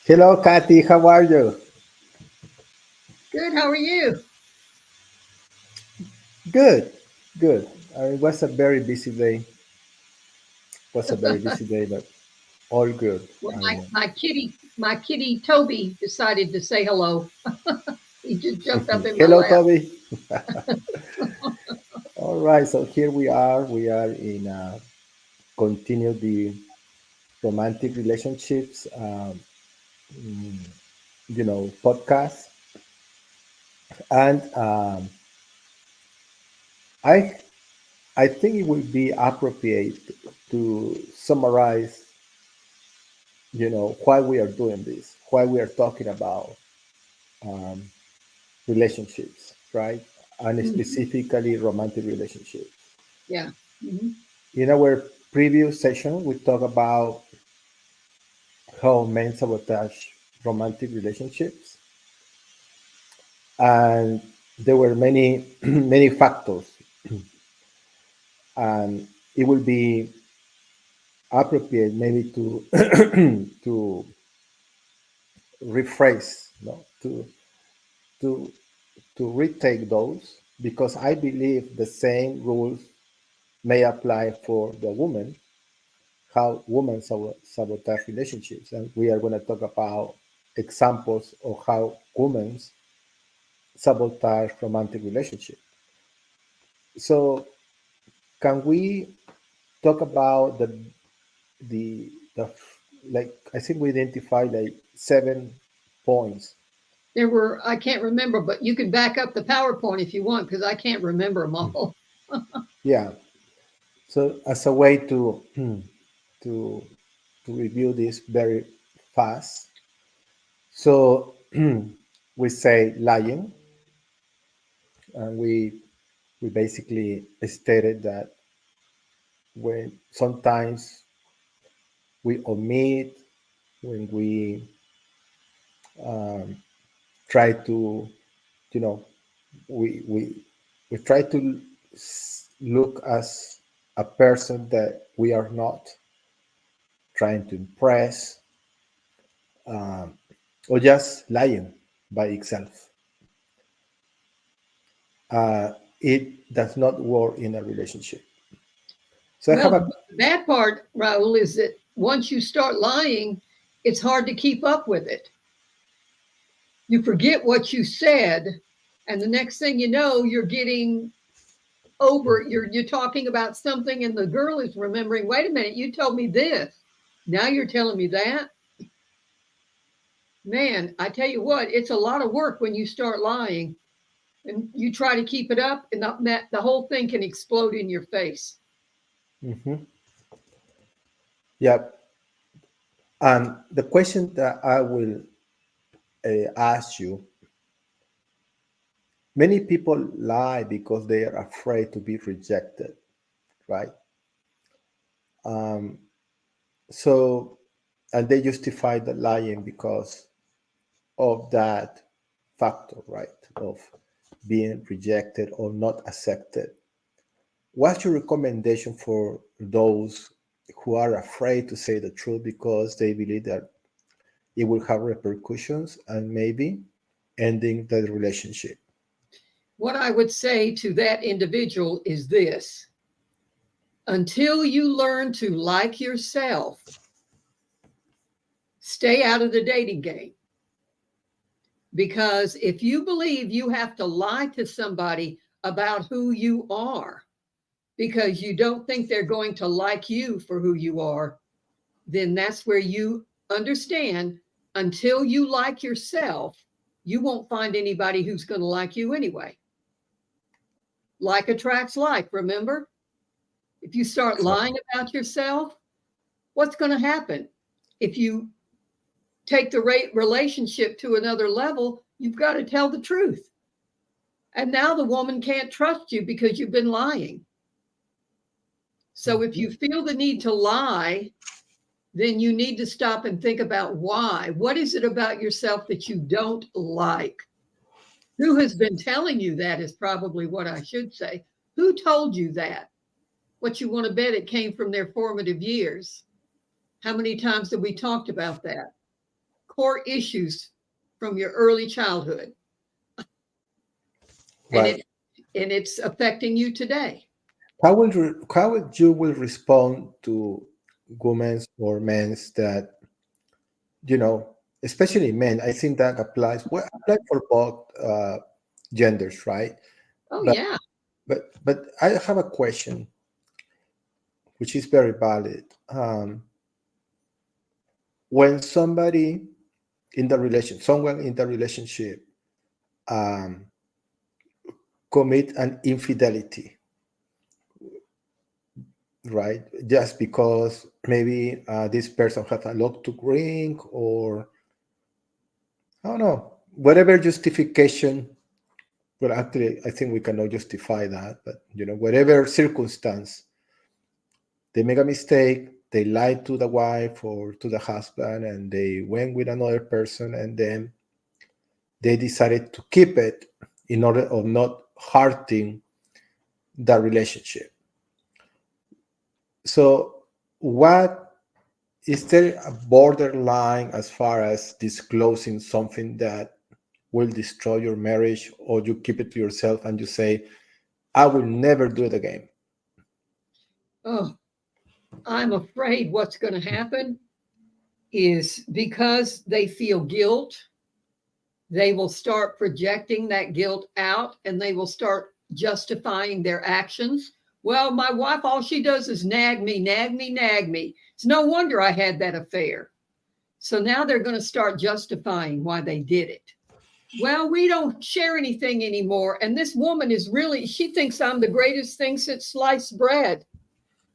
Hello, Kathy. How are you? Good. How are you? Good, good. It was a very busy day. Was a very busy day, but all good. Well, my kitty Toby decided to say hello. He just jumped up in my Hello, lap. Toby. All right, so here we are. We are in continue the romantic relationships, mm, podcast, and I I think it would be appropriate to summarize, why we are doing this, why we are talking about um, relationships, right? And Mhm. specifically romantic relationships. Yeah. Hmm. In our previous session, we talked about how men sabotage romantic relationships, and there were many many factors, and it will be appropriate maybe to to rephrase, to to retake those, because I believe the same rules may apply for the woman, how women sabotage relationships. And we are going to talk about examples of how women sabotage romantic relationships. So, can we talk about the like, I think we identified like 7 points. I can't remember, but you can back up the PowerPoint if you want because I can't remember them all. Yeah. So, as a way to to review this very fast, so we say lying, and we basically stated that when sometimes we omit, when we um, try to, you know, we try to look as a person that we are not, trying to impress, um, or just lying by itself. It does not work in a relationship. So I have Well, a, the bad part, Raul, is that once you start lying, it's hard to keep up with it. You forget what you said, and the next thing you know, you're getting over. You're talking about something, and the girl is remembering. Wait a minute, you told me this. Now you're telling me that. Man, I tell you what, it's a lot of work when you start lying and you try to keep it up, and the whole thing can explode in your face. mhm. Yeah. And the question that I will ask you, many people lie because they are afraid to be rejected, right? Um, so, and they justify the lying because of that factor, right? Of being rejected or not accepted. What's your recommendation for those who are afraid to say the truth because they believe that it will have repercussions and maybe ending the relationship? What I would say to that individual is this: until you learn to like yourself, stay out of the dating game. Because if you believe you have to lie to somebody about who you are because you don't think they're going to like you for who you are, then that's where you understand, until you like yourself, you won't find anybody who's going to like you anyway. Like attracts like, remember? If you start lying Exactly. about yourself, what's going to happen? If you take the relationship to another level, you've got to tell the truth. And now the woman can't trust you because you've been lying. So if you feel the need to lie, then you need to stop and think about why. What is it about yourself that you don't like? Who has been telling you that is probably what I should say. Who told you that? What you want to bet it came from their formative years. How many times have we talked about that? core issues from your early childhood, and Right. it's affecting you today. How would you will respond to women's or men's that, especially men? I think that applies for both genders, right? Oh But yeah. but I have a question, which is very valid. When someone in the relationship, um, commit an infidelity, right? Just because maybe this person has a lot to drink, or I don't know, whatever justification. Well, actually, I think we cannot justify that, but whatever circumstance, they make a mistake, they lied to the wife or to the husband, and they went with another person, and then they decided to keep it in order of not hurting the relationship. So, what is there a borderline as far as disclosing something that will destroy your marriage, or you keep it to yourself and you say, I will never do it again? Oh, I'm afraid what's going to happen is because they feel guilt, they will start projecting that guilt out and they will start justifying their actions. Well, my wife, all she does is nag me, nag me, nag me. It's no wonder I had that affair. So now they're going to start justifying why they did it. Well, we don't share anything anymore. And this woman is really, she thinks I'm the greatest thing since sliced bread.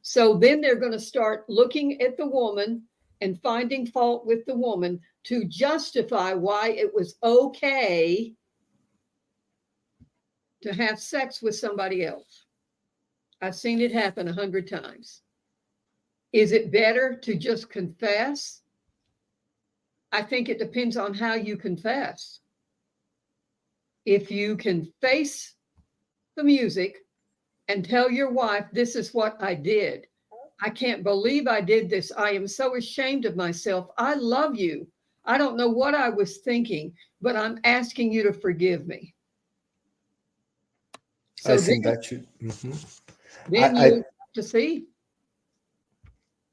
So then they're going to start looking at the woman and finding fault with the woman to justify why it was okay to have sex with somebody else. I've seen it happen 100 times. Is it better to just confess? I think it depends on how you confess. If you can face the music and tell your wife, this is what I did. I can't believe I did this. I am so ashamed of myself. I love you. I don't know what I was thinking, but I'm asking you to forgive me. I So think that should. then you have to see.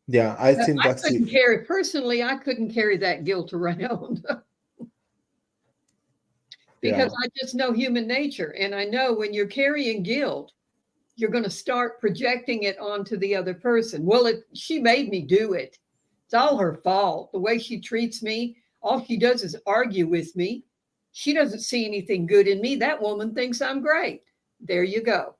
Yeah, I think I that's it. couldn't carry, personally, I couldn't carry that guilt around Yeah, because I just know human nature. And I know when you're carrying guilt, you're going to start projecting it onto the other person. Well, she made me do it. It's all her fault. The way she treats me, all she does is argue with me. She doesn't see anything good in me. That woman thinks I'm great. There you go.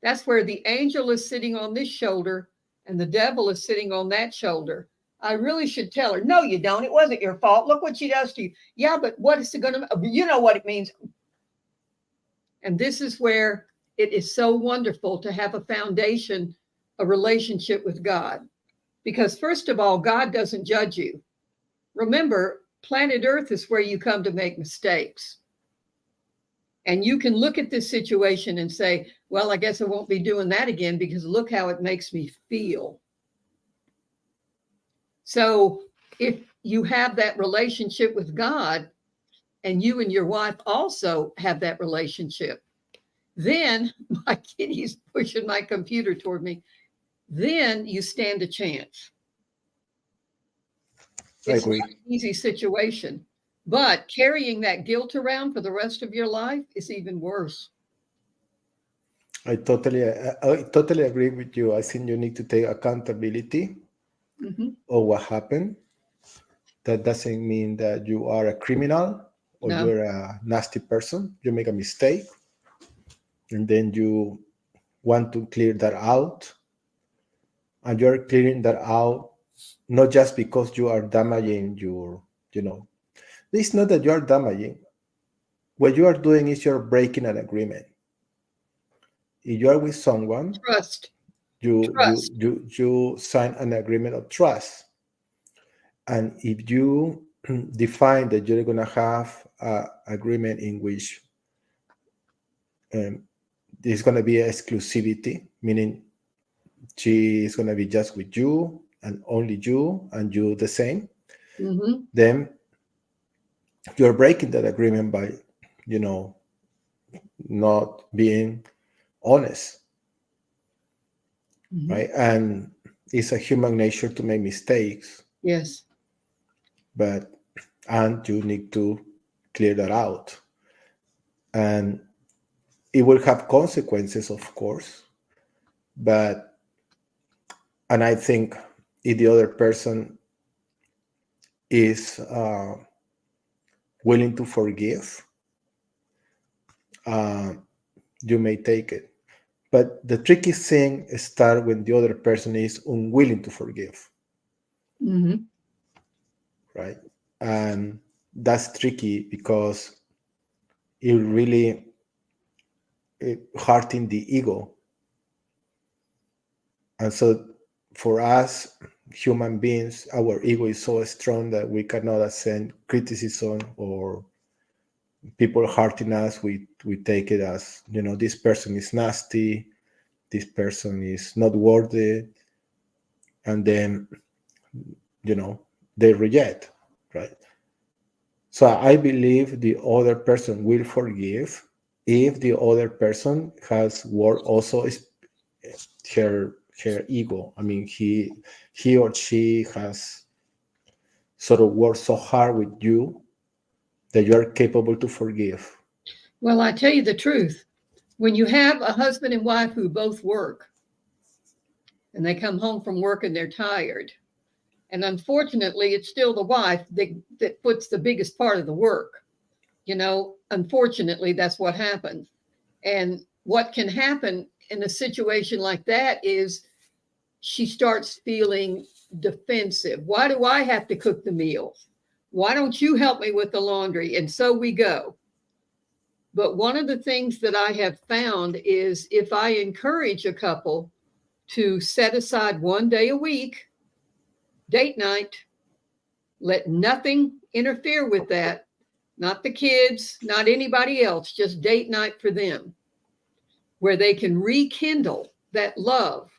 That's where the angel is sitting on this shoulder and the devil is sitting on that shoulder. I really should tell her, no, you don't. It wasn't your fault. Look what she does to you. Yeah, but what is it going to, you know what it means. And this is where it is so wonderful to have a foundation, a relationship with God. Because, first of all, God doesn't judge you. Remember, planet Earth is where you come to make mistakes. And you can look at this situation and say, well, I guess I won't be doing that again because look how it makes me feel. So, if you have that relationship with God and you and your wife also have that relationship, then my kitty's pushing my computer toward me. Then you stand a chance. I It's not agree. an easy situation, but carrying that guilt around for the rest of your life is even worse. I totally agree with you. I think you need to take accountability Mm-hmm. of what happened. That doesn't mean that you are a criminal or No, you're a nasty person. You make a mistake, and then you want to clear that out, and you're clearing that out not just because you are damaging you know, it's not that you are damaging. What you are doing is you're breaking an agreement. If you are with someone, trust, you trust. you you sign an agreement of trust, and if you define that you're going to have an agreement in which um, there's going to be exclusivity, meaning she is going to be just with you and only you and you the same, Mm-hmm. then you're breaking that agreement by, you know, not being honest, Mm-hmm. right? And it's a human nature to make mistakes, Yes. but and you need to clear that out, and it will have consequences, of course. But and I think if the other person is willing to forgive, uh, you may take it. But the tricky thing starts when the other person is unwilling to forgive, Mm-hmm. right? And that's tricky because it really hurting the ego. And so for us, human beings, our ego is so strong that we cannot ascend criticism or people hurting us. We take it as, you know, this person is nasty, this person is not worthy, and then, you know, they reject, right? So I believe the other person will forgive if the other person has worked also her ego. I mean, he or she has sort of worked so hard with you that you are capable to forgive. Well, I tell you the truth. When you have a husband and wife who both work and they come home from work and they're tired, and unfortunately, it's still the wife that puts the biggest part of the work. You know, unfortunately, that's what happens. And what can happen in a situation like that is she starts feeling defensive. Why do I have to cook the meals? Why don't you help me with the laundry? And so we go. But one of the things that I have found is if I encourage a couple to set aside one day a week, date night, let nothing interfere with that, not the kids, not anybody else, just date night for them, where they can rekindle that love.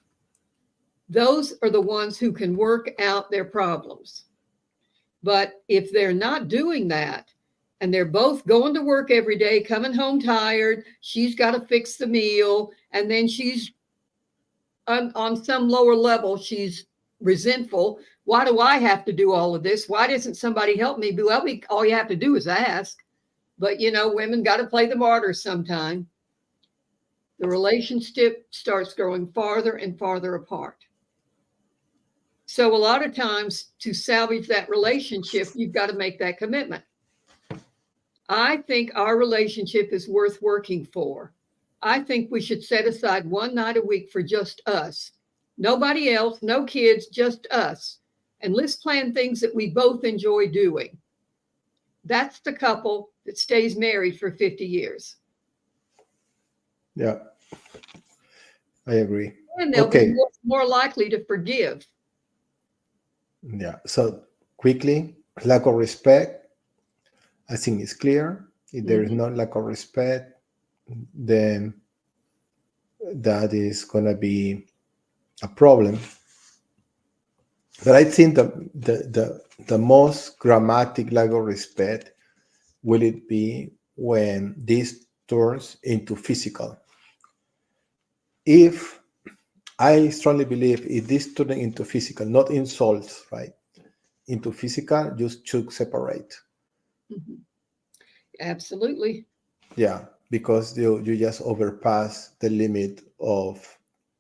Those are the ones who can work out their problems. But if they're not doing that, and they're both going to work every day, coming home tired, she's got to fix the meal, and then she's on some lower level, she's resentful. Why do I have to do all of this? Why doesn't somebody help me? Well, all you have to do is ask. But, you know, women got to play the martyrs sometime. The relationship starts growing farther and farther apart. So a lot of times to salvage that relationship, you've got to make that commitment. I think our relationship is worth working for. I think we should set aside one night a week for just us. Nobody else, no kids, just us. And let's plan things that we both enjoy doing. That's the couple that stays married for 50 years. Yeah, I agree. And they'll be Okay. more likely to forgive. Yeah. So quickly, lack of respect, I think is clear. If there is Mm-hmm. no lack of respect, then that is going to be a problem. But I think the most grammatic lack of respect will it be when this turns into physical. If I strongly believe if this turning into physical, not insults, right? Into physical, you should separate. Mm-hmm. Absolutely. Yeah, because you just overpass the limit of,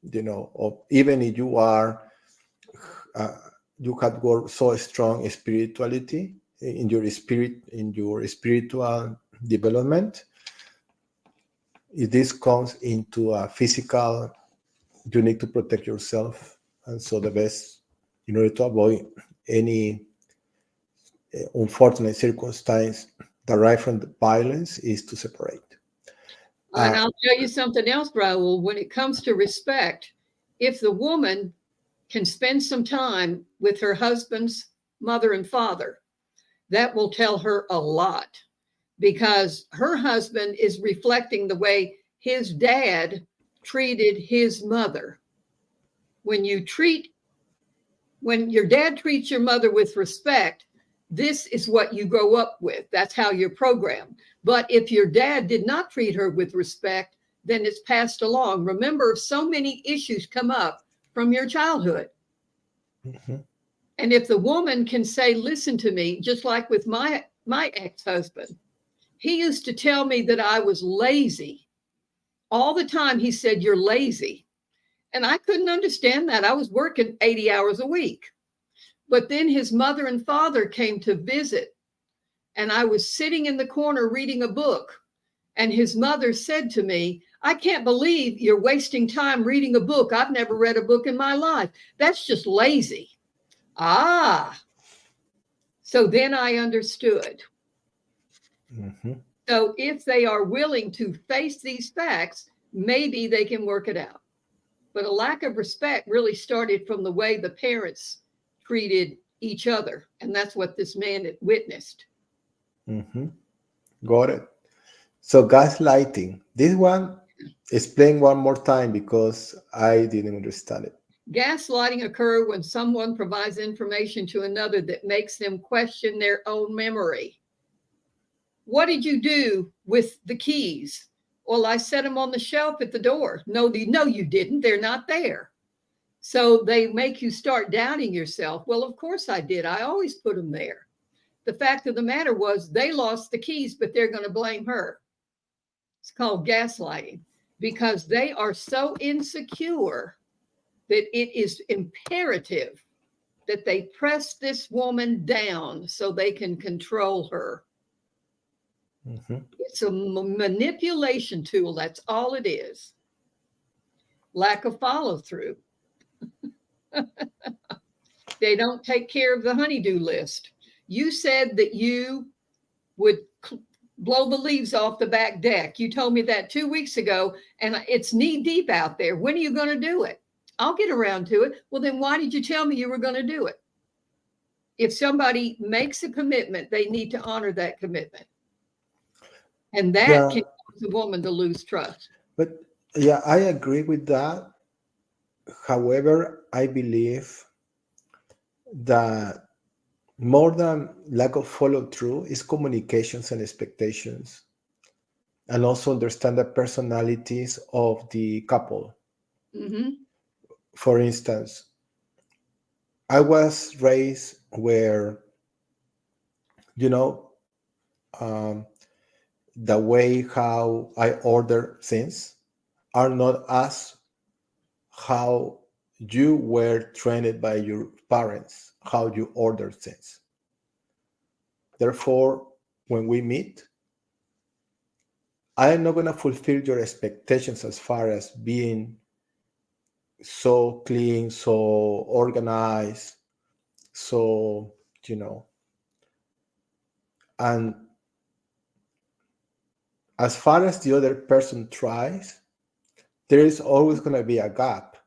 you know, of even if you are uh, you have got so strong spirituality in your spirit, in your spiritual development. If this comes into a physical, you need to protect yourself, and so the best in order to avoid any unfortunate circumstance derived from the violence is to separate. And Uh, I'll tell you something else, Raul. When it comes to respect, if the woman can spend some time with her husband's mother and father, that will tell her a lot because her husband is reflecting the way his dad treated his mother. When you treat, when your dad treats your mother with respect, this is what you grow up with. That's how you're programmed. But if your dad did not treat her with respect, then it's passed along. Remember, so many issues come up from your childhood. Mhm. And if the woman can say, listen to me, just like with my ex-husband, he used to tell me that I was lazy. All the time he said, you're lazy. And I couldn't understand that. I was working 80 hours a week. But then his mother and father came to visit, and I was sitting in the corner reading a book. And his mother said to me, I can't believe you're wasting time reading a book. I've never read a book in my life. That's just lazy. Ah, so then I understood. Mhm. So if they are willing to face these facts, maybe they can work it out. But a lack of respect really started from the way the parents treated each other. And that's what this man had witnessed. Mhm. Got it. So gaslighting. This one, explain one more time because I didn't understand it. Gaslighting occurs when someone provides information to another that makes them question their own memory. What did you do with the keys? Well, I set them on the shelf at the door. No, you didn't. They're not there. So they make you start doubting yourself. Well, of course I did. I always put them there. The fact of the matter was they lost the keys, but they're going to blame her. It's called gaslighting because they are so insecure that it is imperative that they press this woman down so they can control her. Mhm. It's a manipulation tool. That's all it is. Lack of follow through. They don't take care of the honeydew list. You said that you would blow the leaves off the back deck. You told me that 2 weeks ago, and it's knee deep out there. When are you going to do it? I'll get around to it. Well, then why did you tell me you were going to do it? If somebody makes a commitment, they need to honor that commitment. And that Yeah, can cause a woman to lose trust. but yeah, I agree with that. However, I believe that more than lack of follow through is communications and expectations, and also understand the personalities of the couple. Mm-hmm. For instance, I was raised where, you know, um, the way how I order things are not as how you were trained by your parents, how you order things. Therefore, when we meet, I am not going to fulfill your expectations as far as being so clean, so organized, so, you know, and as far as the other person tries, there is always going to be a gap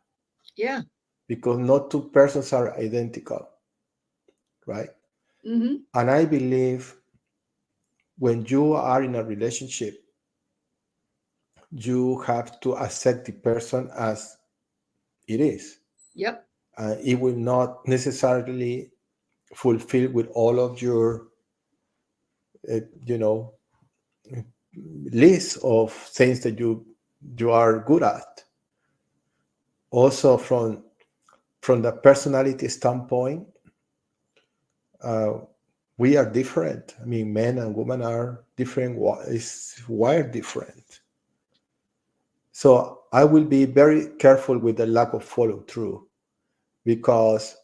Yeah. because not two persons are identical, right? Mm-hmm. And I believe when you are in a relationship, you have to accept the person as it is. Yep. It will not necessarily fulfill with all of your, you know, list of things that you are good at. Also, from the personality standpoint, uh, we are different. I mean, men and women are different. Is wired different. So I will be very careful with the lack of follow through because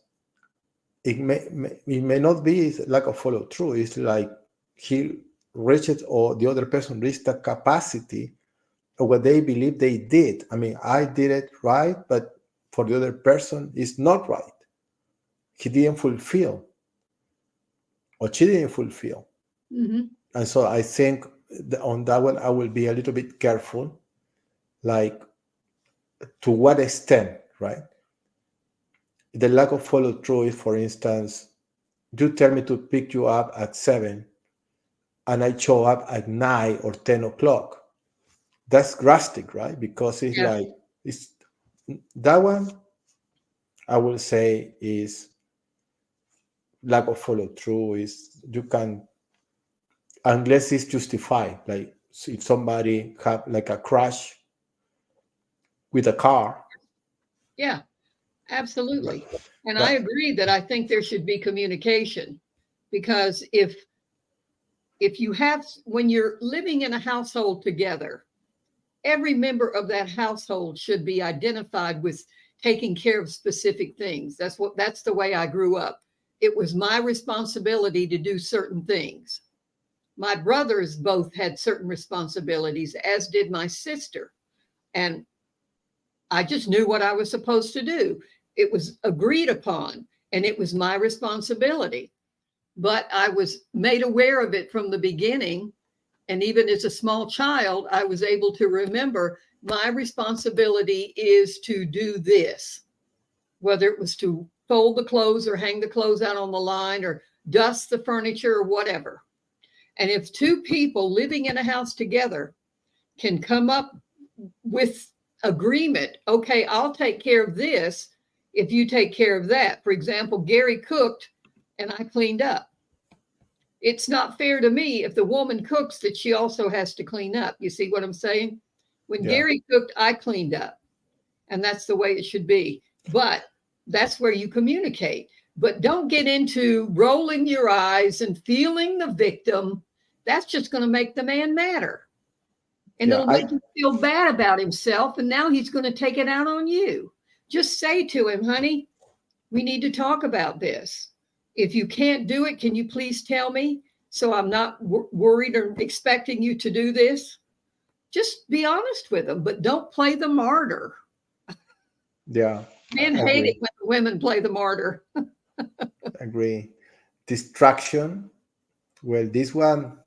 it may not be lack of follow through. It's like he reached or the other person reached the capacity of what they believe they did. I mean, I did it right, but for the other person, it's not right. He didn't fulfill or she didn't fulfill. Mm-hmm. And so I think on that one, I will be a little bit careful, like to what extent, right? The lack of follow through is, for instance, you tell me to pick you up at 7 and I show up at 9 or 10 o'clock. That's drastic, right? Because it's Yeah. like, it's that one, I will say, is lack of follow through is you can, unless it's justified, like if somebody have like a crash with a car. Yeah, absolutely. And I But agree that I think there should be communication, because if you have, when you're living in a household together, every member of that household should be identified with taking care of specific things. That's the way I grew up. It was my responsibility to do certain things. My brothers both had certain responsibilities, as did my sister. And I just knew what I was supposed to do. It was agreed upon, and it was my responsibility. But I was made aware of it from the beginning. And even as a small child, I was able to remember my responsibility is to do this, whether it was to fold the clothes or hang the clothes out on the line or dust the furniture or whatever. And if two people living in a house together can come up with agreement, okay, I'll take care of this if you take care of that. For example, Gary cooked and I cleaned up. It's not fair to me if the woman cooks that she also has to clean up. You see what I'm saying? When yeah, Gary cooked, I cleaned up. And that's the way it should be. But that's where you communicate. But don't get into rolling your eyes and feeling the victim. That's just going to make the man madder. And yeah, it'll make him feel bad about himself. And now he's going to take it out on you. Just say to him, honey, we need to talk about this. If you can't do it, can you please tell me so I'm not worried or expecting you to do this? Just be honest with them, but don't play the martyr. yeah, Men I hate it agree, when the women play the martyr. agree. Distraction. Well, this one,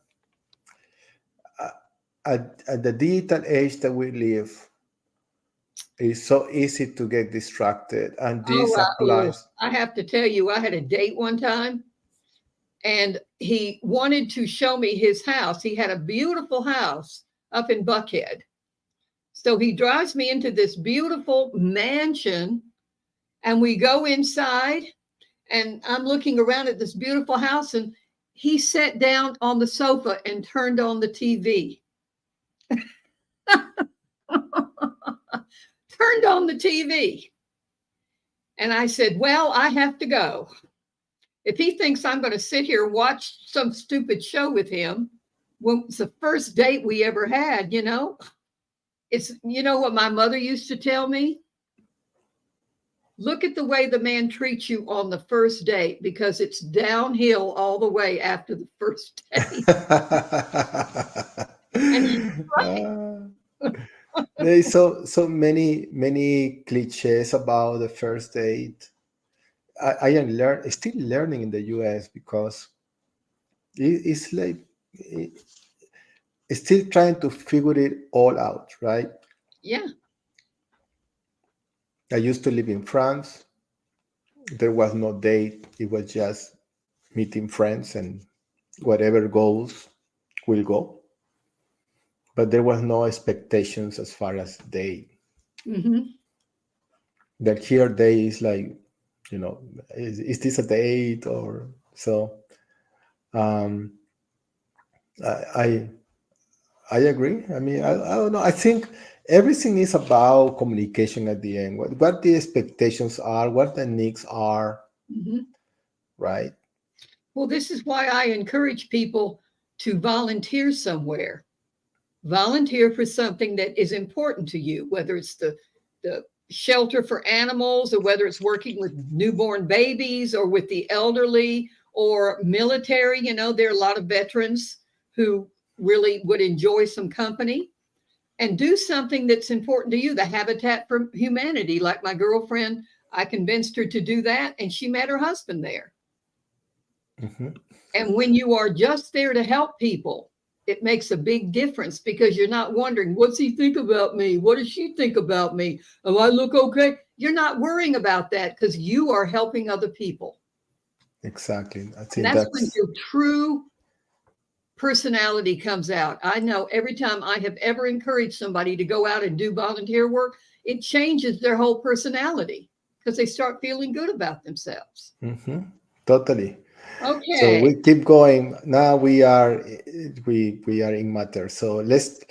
at the digital age that we live, it's so easy to get distracted, and this applies. I have to tell you, I had a date one time and he wanted to show me his house. He had a beautiful house up in Buckhead. So he drives me into this beautiful mansion and we go inside and I'm looking around at this beautiful house and he sat down on the sofa and turned on the TV. Turned on the TV. And I said, well, I have to go. If he thinks I'm going to sit here and watch some stupid show with him, when it's the first date we ever had, it's, what my mother used to tell me? Look at the way the man treats you on the first date because it's downhill all the way after the first date. And he's right. There is so many cliches about the first date. I am still learning in the US because it's like it's still trying to figure it all out, right? Yeah. I used to live in France. There was no date. It was just meeting friends and whatever goes will go. But there was no expectations as far as date. Mm-hmm. That here day is like, is this a date or so? Um, I I agree. I mean, I don't know. I think everything is about communication at the end. What the expectations are, what the needs are, Mm-hmm. right? Well, this is why I encourage people to volunteer somewhere. Volunteer for something that is important to you, whether it's the shelter for animals or whether it's working with newborn babies or with the elderly or military. There are a lot of veterans who really would enjoy some company, and do something that's important to you. The Habitat for Humanity, like my girlfriend, I convinced her to do that and she met her husband there. Mm-hmm. And when you are just there to help people, it makes a big difference because you're not wondering, what's he think about me? What does she think about me? Oh, I look okay. You're not worrying about that because you are helping other people. Exactly. I And think that's when that's your true personality comes out. I know every time I have ever encouraged somebody to go out and do volunteer work, it changes their whole personality because they start feeling good about themselves. mm-hmm. Totally. So Okay. we keep going. Now we are in matter. So let's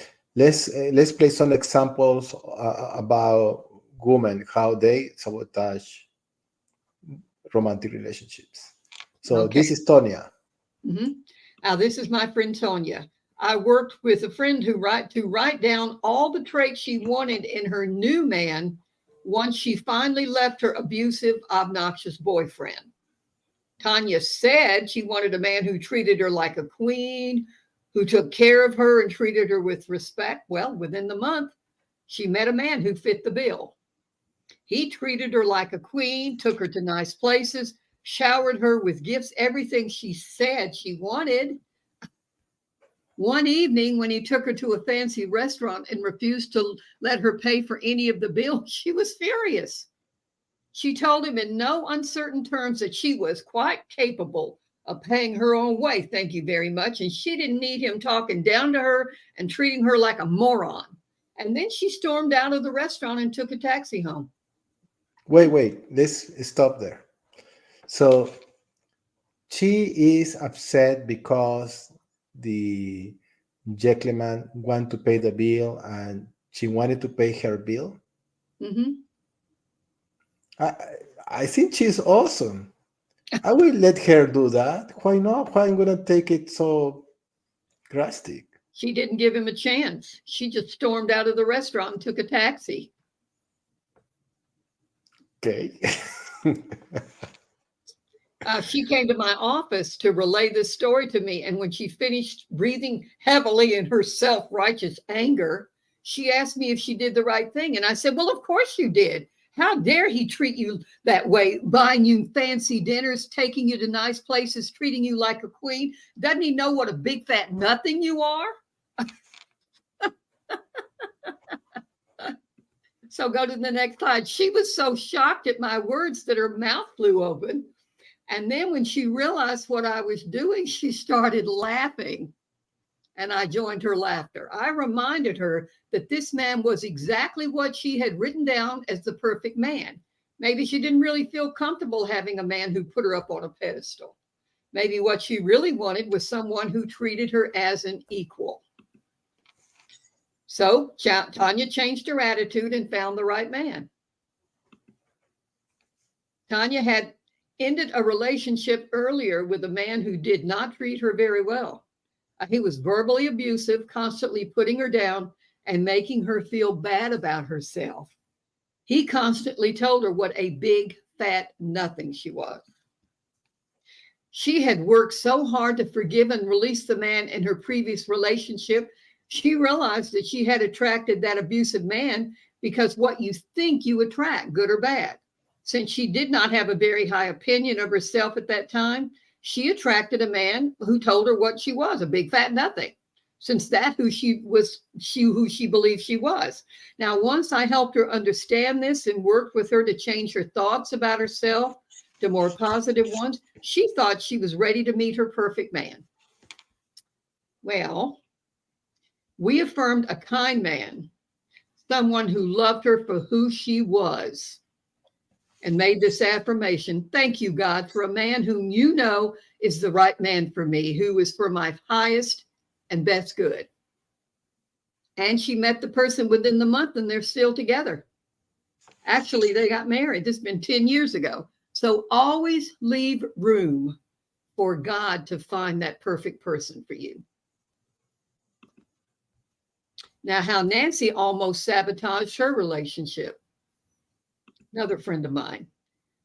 play some examples about women, how they sabotage romantic relationships. So Okay. this is Tonya. hmm Now, this is my friend Tonya. I worked with a friend to write down all the traits she wanted in her new man once she finally left her abusive, obnoxious boyfriend. Tanya said she wanted a man who treated her like a queen, who took care of her and treated her with respect. Well, within the month, she met a man who fit the bill. He treated her like a queen, took her to nice places, showered her with gifts, everything she said she wanted. One evening, when he took her to a fancy restaurant and refused to let her pay for any of the bill, she was furious. She told him in no uncertain terms that she was quite capable of paying her own way, thank you very much, and she didn't need him talking down to her and treating her like a moron. And then she stormed out of the restaurant and took a taxi home. Wait. Let's stop there. So she is upset because the gentleman want to pay the bill and she wanted to pay her bill. Mm-hmm. I I think she's awesome. I will let her do that. Why not? Why I'm gonna take it so drastic? She didn't give him a chance. She just stormed out of the restaurant and took a taxi. Okay. She came to my office to relay this story to me. And when she finished breathing heavily in her self righteous anger, she asked me if she did the right thing. And I said, well, of course you did. How dare he treat you that way, buying you fancy dinners, taking you to nice places, treating you like a queen? Doesn't he know what a big fat nothing you are? So go to the next slide. She was so shocked at my words that her mouth flew open. And then when she realized what I was doing, she started laughing. And I joined her laughter. I reminded her that this man was exactly what she had written down as the perfect man. Maybe she didn't really feel comfortable having a man who put her up on a pedestal. Maybe what she really wanted was someone who treated her as an equal. So Tanya changed her attitude and found the right man. Tanya had ended a relationship earlier with a man who did not treat her very well. He was verbally abusive, constantly putting her down and making her feel bad about herself. He constantly told her what a big, fat nothing she was. She had worked so hard to forgive and release the man in her previous relationship. She realized that she had attracted that abusive man because what you think you attract, good or bad. Since she did not have a very high opinion of herself at that time, she attracted a man who told her what she was, a big fat nothing. Since that who she believed she was. Now, once I helped her understand this and worked with her to change her thoughts about herself to more positive ones, she thought she was ready to meet her perfect man. Well, we affirmed a kind man, someone who loved her for who she was, and made this affirmation: thank you, God, for a man whom you know is the right man for me, who is for my highest and best good. And she met the person within the month and they're still together. Actually, they got married. This has been 10 years ago. So always leave room for God to find that perfect person for you. Now, how Nancy almost sabotaged her relationship. Another friend of mine.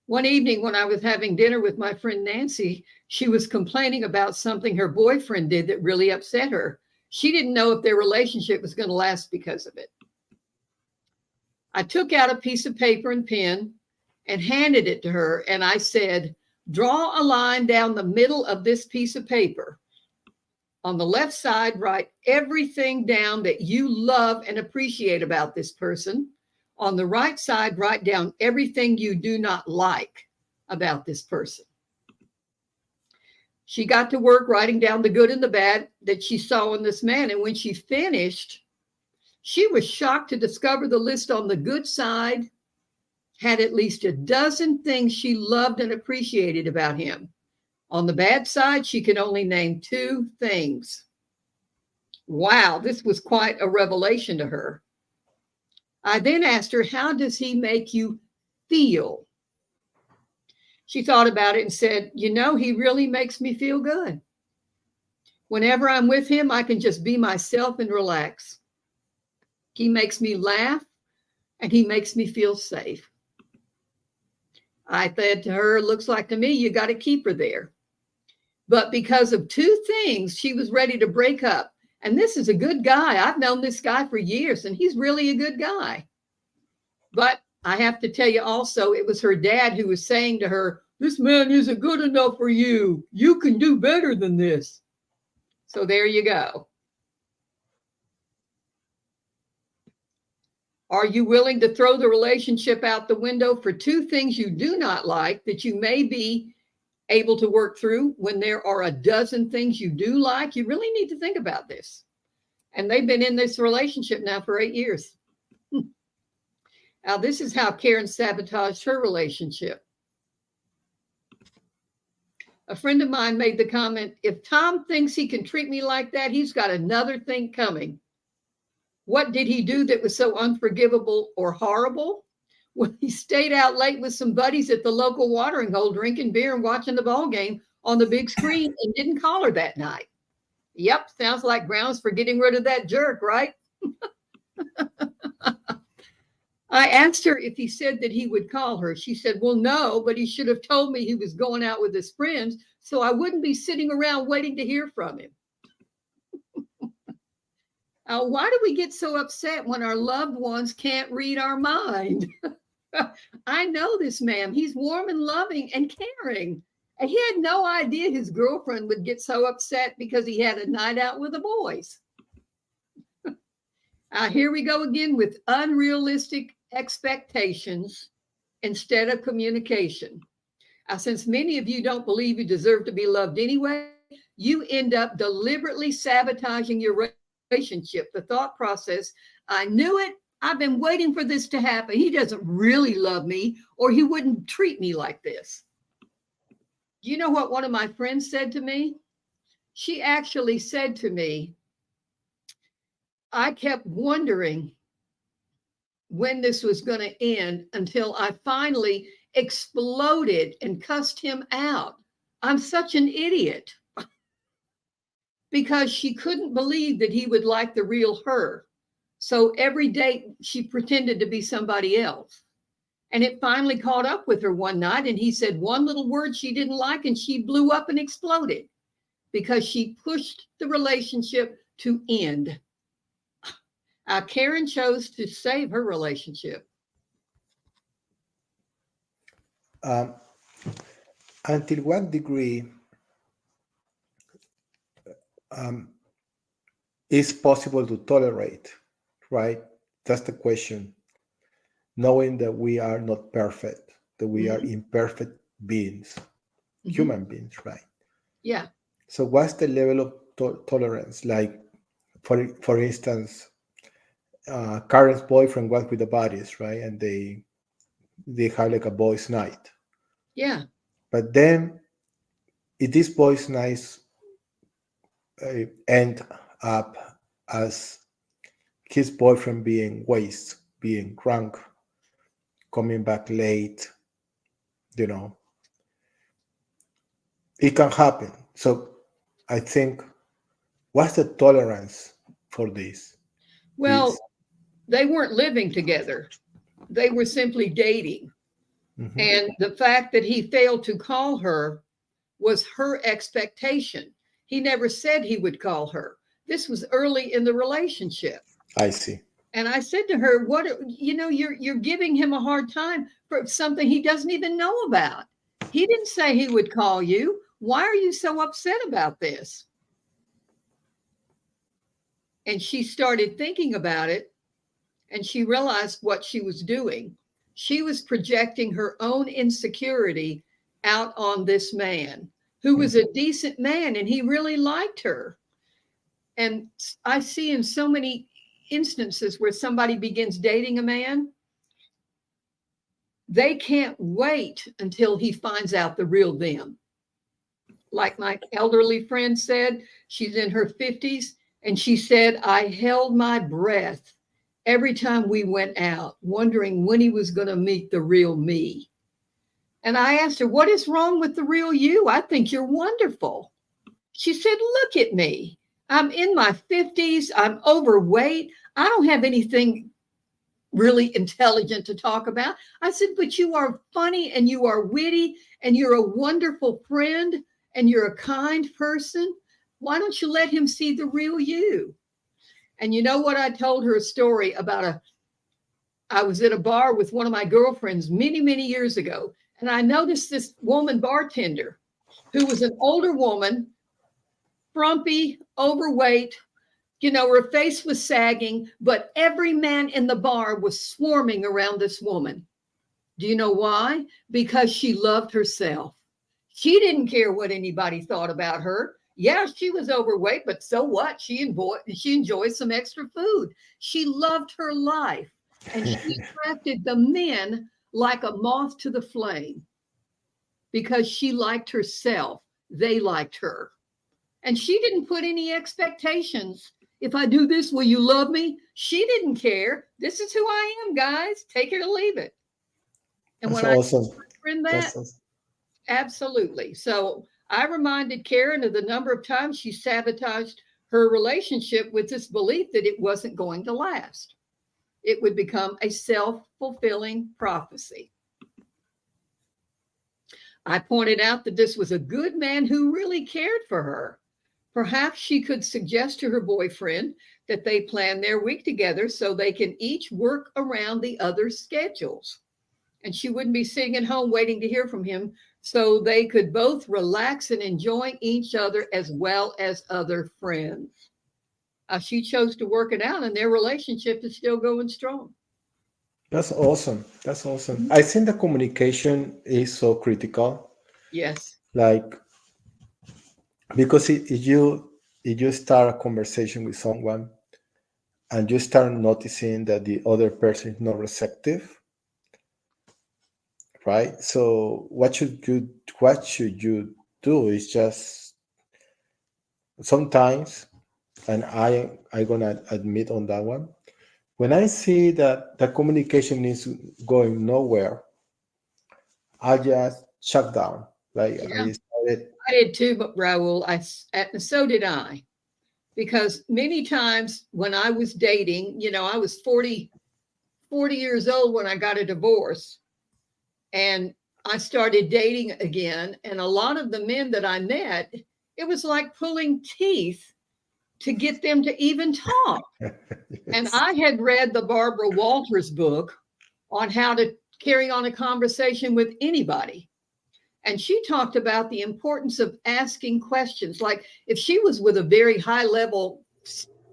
One evening when I was having dinner with my friend Nancy, she was complaining about something her boyfriend did that really upset her. She didn't know if their relationship was going to last because of it. I took out a piece of paper and pen and handed it to her, and I said, draw a line down the middle of this piece of paper. On the left side, write everything down that you love and appreciate about this person. On the right side, write down everything you do not like about this person. She got to work writing down the good and the bad that she saw in this man. And when she finished, she was shocked to discover the list on the good side had at least a dozen things she loved and appreciated about him. On the bad side, she could only name 2 things. Wow, this was quite a revelation to her. I then asked her, how does he make you feel? She thought about it and said, he really makes me feel good. Whenever I'm with him, I can just be myself and relax. He makes me laugh and he makes me feel safe. I said to her, looks like to me you got to keep her there. But because of 2 things, she was ready to break up. And this is a good guy. I've known this guy for years, and he's really a good guy. But I have to tell you also, it was her dad who was saying to her, this man isn't good enough for you. You can do better than this. So there you go. Are you willing to throw the relationship out the window for 2 things you do not like that you may be able to work through when there are a dozen things you do like? You really need to think about this. And they've been in this relationship now for 8 years. Now, this is how Karen sabotaged her relationship. A friend of mine made the comment, if Tom thinks he can treat me like that, he's got another thing coming. What did he do that was so unforgivable or horrible? Well, he stayed out late with some buddies at the local watering hole, drinking beer and watching the ball game on the big screen and didn't call her that night. Yep, sounds like grounds for getting rid of that jerk, right? I asked her if he said that he would call her. She said, well, no, but he should have told me he was going out with his friends, so I wouldn't be sitting around waiting to hear from him. Why do we get so upset when our loved ones can't read our mind? I know this man. He's warm and loving and caring. And he had no idea his girlfriend would get so upset because he had a night out with the boys. Here we go again with unrealistic expectations instead of communication. Since many of you don't believe you deserve to be loved anyway, you end up deliberately sabotaging your relationship. The thought process, I knew it. I've been waiting for this to happen. He doesn't really love me, or he wouldn't treat me like this. You know what one of my friends said to me? She actually said to me, I kept wondering when this was going to end until I finally exploded and cussed him out. I'm such an idiot. Because she couldn't believe that he would like the real her. So every date she pretended to be somebody else. And it finally caught up with her one night, and he said one little word she didn't like, and she blew up and exploded because she pushed the relationship to end. Karen chose to save her relationship. Until what degree is possible to tolerate, right? That's the question. Knowing that we are not perfect, that we are imperfect beings, human beings, right? Yeah. So what's the level of tolerance? Like, for instance, Karen's boyfriend was with the buddies, right? And they have like a boys' night. Yeah. But then, if this boys' night end up as his boyfriend being wasted, being drunk, coming back late, it can happen. So I think, what's the tolerance for this? Well, they weren't living together. They were simply dating. Mm-hmm. And the fact that he failed to call her was her expectation. He never said he would call her. This was early in the relationship. I see. And I said to her, you're giving him a hard time for something he doesn't even know about. He didn't say he would call you. Why are you so upset about this? And she started thinking about it, and she realized what she was doing. She was projecting her own insecurity out on this man, who was a decent man, and he really liked her. And I see in so many instances where somebody begins dating a man, they can't wait until he finds out the real them. Like my elderly friend said, she's in her 50s, and she said, I held my breath every time we went out, wondering when he was going to meet the real me. And I asked her, what is wrong with the real you? I think you're wonderful. She said, look at me. I'm in my 50s. I'm overweight. I don't have anything really intelligent to talk about. I said, but you are funny and you are witty and you're a wonderful friend and you're a kind person. Why don't you let him see the real you? And you know what? I told her a story about I was at a bar with one of my girlfriends many, many years ago. And I noticed this woman bartender who was an older woman, frumpy, overweight. You know, her face was sagging, but every man in the bar was swarming around this woman. Do you know why? Because she loved herself. She didn't care what anybody thought about her. Yeah, she was overweight, but so what? She enjoyed some extra food. She loved her life, and she attracted the men like a moth to the flame because she liked herself. They liked her. And she didn't put any expectations. If I do this, will you love me? She didn't care. This is who I am, guys. Take it or leave it. And That's when I awesome. friend that, That's awesome. absolutely. So I reminded Karen of the number of times she sabotaged her relationship with this belief that it wasn't going to last. It would become a self-fulfilling prophecy. I pointed out that this was a good man who really cared for her. Perhaps she could suggest to her boyfriend that they plan their week together so they can each work around the other's schedules. And she wouldn't be sitting at home waiting to hear from him, so they could both relax and enjoy each other as well as other friends. She chose to work it out, and their relationship is still going strong. That's awesome. That's awesome. I think the communication is so critical. Yes. Like, because if you start a conversation with someone and you start noticing that the other person is not receptive, right? So what should you do is just sometimes, and I gonna admit on that one, when I see that the communication is going nowhere, I just shut down. Like Yeah, I started. I did too, but Raul, so did I. Because many times when I was dating, I was 40 years old when I got a divorce, and I started dating again. And a lot of the men that I met, it was like pulling teeth to get them to even talk. And Yes. I had read the Barbara Walters book on how to carry on a conversation with anybody. And she talked about the importance of asking questions. Like if she was with a very high level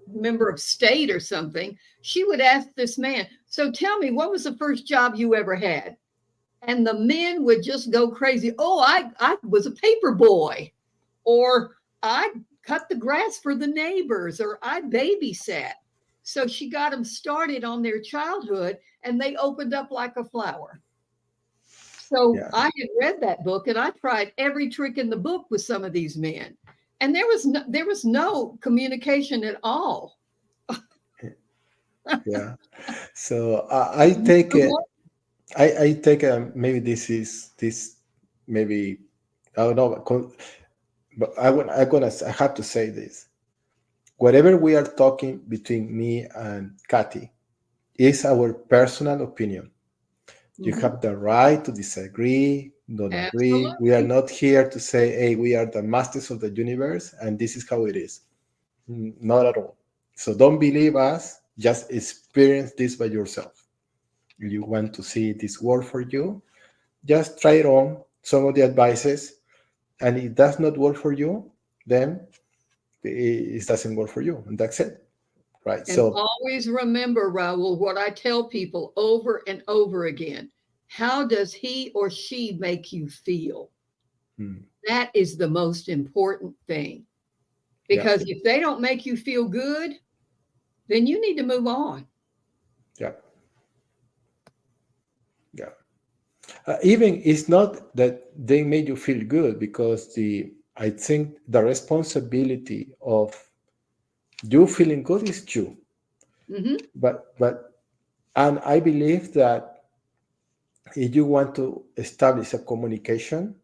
member of state or something, she would ask this man, so tell me, what was the first job you ever had? And the men would just go crazy. Oh, I was a paper boy, or I cut the grass for the neighbors, or I babysat. So she got them started on their childhood, and they opened up like a flower. So Yeah. I had read that book, and I tried every trick in the book with some of these men, and there was no communication at all. Yeah. So I take it. I take maybe this maybe I don't know, but I have to say this. Whatever we are talking between me and Kathy is our personal opinion. You Mhm. have the right to disagree, not agree. We are Absolutely. not here to say, hey, we are the masters of the universe and this is how it is. Not at all. So don't believe us, just experience this by yourself. If you want to see this work for you, just try it on some of the advices. And it does not work for you, then it doesn't work for you. And that's it. Right. And So, always remember, Raul, what I tell people over and over again. How does he or she make you feel? mm, That is the most important thing. yeah, Because if they don't make you feel good, then you need to move on. yeah, yeah. Even it's not that they made you feel good because I think the responsibility of you feeling good is you. Hmm. But and I believe that if you want to establish a communication,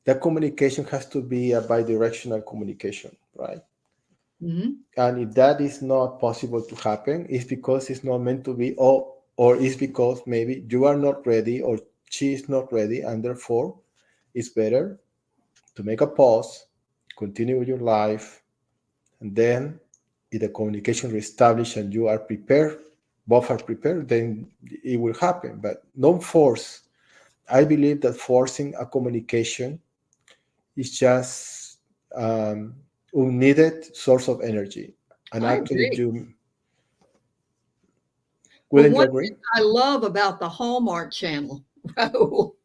that communication has to be a bi-directional communication, right? Hmm. And if that is not possible to happen, it's because it's not meant to be, or it's because maybe you are not ready or she is not ready, and therefore it's better to make a pause, continue with your life, and then if the communication is established and you are prepared, both are prepared, then it will happen. But don't force. I believe that forcing a communication is just unneeded source of energy. And I actually, agree. you But wouldn't you one agree? thing I love about the Hallmark Channel, Raoul,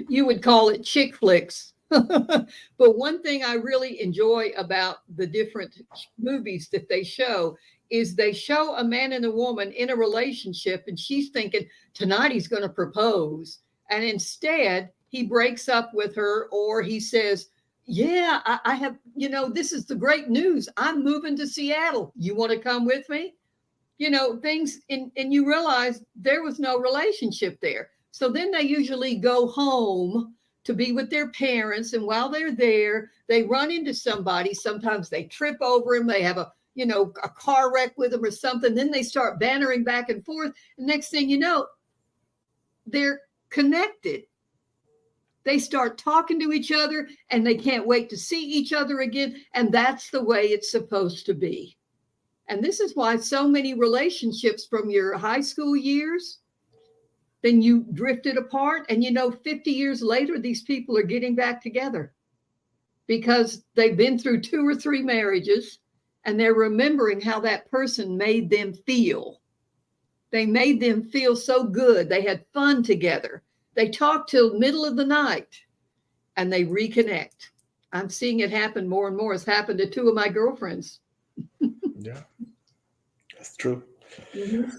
you would call it chick flicks. But one thing I really enjoy about the different movies that they show is they show a man and a woman in a relationship, and she's thinking, tonight he's going to propose. And instead, he breaks up with her, or he says, yeah, I have, this is the great news. I'm moving to Seattle. You want to come with me? Things, and you realize there was no relationship there. So then they usually go home to be with their parents, and while they're there they run into somebody. Sometimes they trip over him, they have a car wreck with them or something. Then they start bantering back and forth, and next thing you know, they're connected. They start talking to each other, and they can't wait to see each other again, and that's the way it's supposed to be. And this is why so many relationships from your high school years, then you drifted apart. And 50 years later, these people are getting back together because they've been through 2 or 3 marriages, and they're remembering how that person made them feel. They made them feel so good. They had fun together. They talked till middle of the night, and they reconnect. I'm seeing it happen more and more. It's happened to two of my girlfriends. Yeah, that's true. Mhm.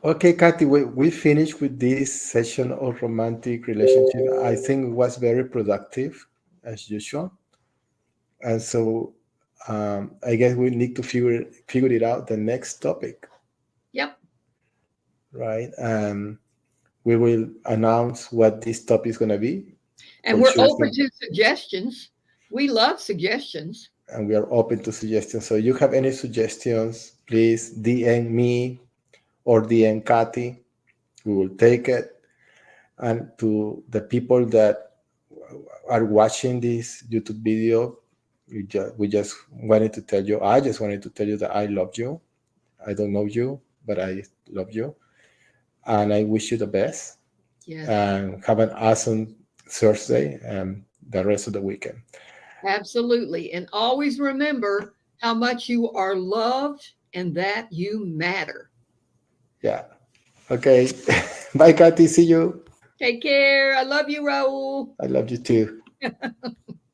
Okay, Kathy, we finished with this session of romantic relationship. I think it was very productive, as usual. And so I guess we need to figure it out the next topic, Yep. right? We will announce what this topic is going to be And for we're sure. open to suggestions. We love suggestions. And we are open to suggestions. So you have any suggestions, please DM me or DM Kathy. We will take it. And to the people that are watching this YouTube video, we just wanted to tell you, I just wanted to tell you that I love you. I don't know you, but I love you. And I wish you the best. Yes, And have an awesome Thursday and the rest of the weekend. absolutely. And always remember how much you are loved and that you matter. Yeah. Okay. Bye, Kathy. See you. Take care. I love you, Raul. I love you too.